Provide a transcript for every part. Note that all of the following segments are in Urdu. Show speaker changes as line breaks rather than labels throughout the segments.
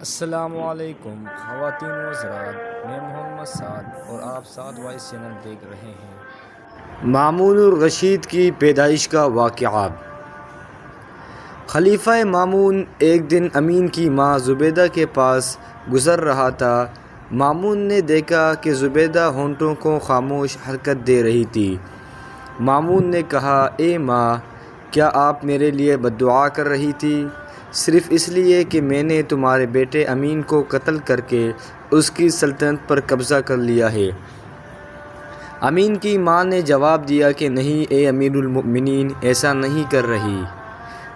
السلام علیکم خواتین و حضرات، میں محمد سعد اور آپ سعد وائس چینل دیکھ رہے ہیں۔ مامون الرشید کی پیدائش کا واقعہ۔ خلیفہ مامون ایک دن امین کی ماں زبیدہ کے پاس گزر رہا تھا۔ مامون نے دیکھا کہ زبیدہ ہونٹوں کو خاموش حرکت دے رہی تھی۔ مامون نے کہا، اے ماں، کیا آپ میرے لیے بد دعا کر رہی تھی؟ صرف اس لیے کہ میں نے تمہارے بیٹے امین کو قتل کر کے اس کی سلطنت پر قبضہ کر لیا ہے۔ امین کی ماں نے جواب دیا کہ نہیں اے امیر المؤمنین، ایسا نہیں کر رہی۔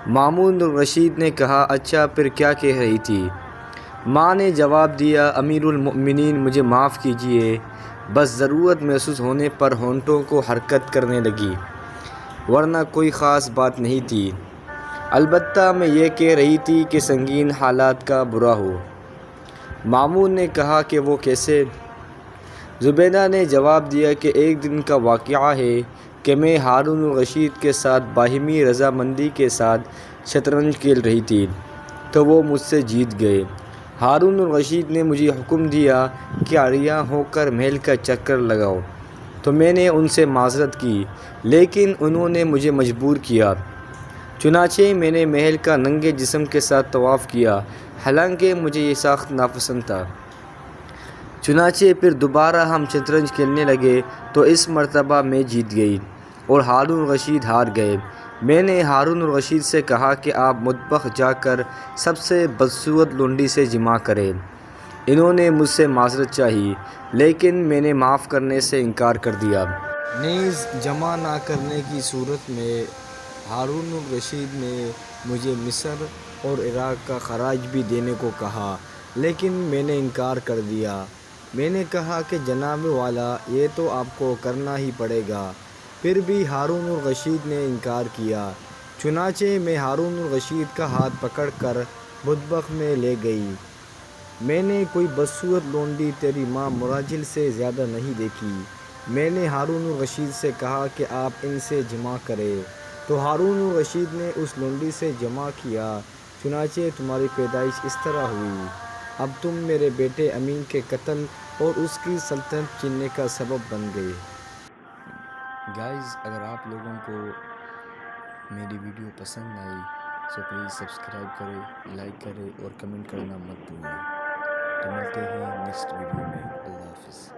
مامون الرشید نے کہا، اچھا پھر کیا کہہ رہی تھی؟ ماں نے جواب دیا، امیر المؤمنین مجھے معاف کیجیے، بس ضرورت محسوس ہونے پر ہونٹوں کو حرکت کرنے لگی، ورنہ کوئی خاص بات نہیں تھی۔ البتہ میں یہ کہہ رہی تھی کہ سنگین حالات کا برا ہو۔ مامون نے کہا کہ وہ کیسے؟ زبیدہ نے جواب دیا کہ ایک دن کا واقعہ ہے کہ میں ہارون الرشید کے ساتھ باہمی رضامندی کے ساتھ شطرنج کھیل رہی تھی تو وہ مجھ سے جیت گئے۔ ہارون الرشید نے مجھے حکم دیا کہ عریاں ہو کر محل کا چکر لگاؤ، تو میں نے ان سے معذرت کی، لیکن انہوں نے مجھے مجبور کیا۔ چنانچہ میں نے محل کا ننگے جسم کے ساتھ طواف کیا، حالانکہ مجھے یہ سخت ناپسند تھا۔ چنانچہ پھر دوبارہ ہم شطرنج کھیلنے لگے تو اس مرتبہ میں جیت گئی اور ہارون الرشید ہار گئے۔ میں نے ہارون الرشید سے کہا کہ آپ مطبخ جا کر سب سے بدصورت لونڈی سے جمع کریں۔ انہوں نے مجھ سے معذرت چاہی، لیکن میں نے معاف کرنے سے انکار کر دیا۔ نیز جمع نہ کرنے کی صورت میں ہارون الرشید نے مجھے مصر اور عراق کا خراج بھی دینے کو کہا، لیکن میں نے انکار کر دیا۔ میں نے کہا کہ جناب والا، یہ تو آپ کو کرنا ہی پڑے گا۔ پھر بھی ہارون الرشید نے انکار کیا۔ چنانچہ میں ہارون الرشید کا ہاتھ پکڑ کر مطبخ میں لے گئی۔ میں نے کوئی بدصورت لونڈی تیری ماں مراجل سے زیادہ نہیں دیکھی۔ میں نے ہارون الرشید سے کہا کہ آپ ان سے جمع کریں، تو ہارون الرشید نے اس لونڈی سے جمع کیا۔ چنانچہ تمہاری پیدائش اس طرح ہوئی۔ اب تم میرے بیٹے امین کے قتل اور اس کی سلطنت چھیننے کا سبب بن گئے۔ گائز، اگر آپ لوگوں کو میری ویڈیو پسند آئی تو پلیز سبسکرائب کریں، لائک کریں اور کمنٹ کرنا مت بھولیں۔ تو ملتے ہیں نیکسٹ ویڈیو میں۔ اللہ حافظ۔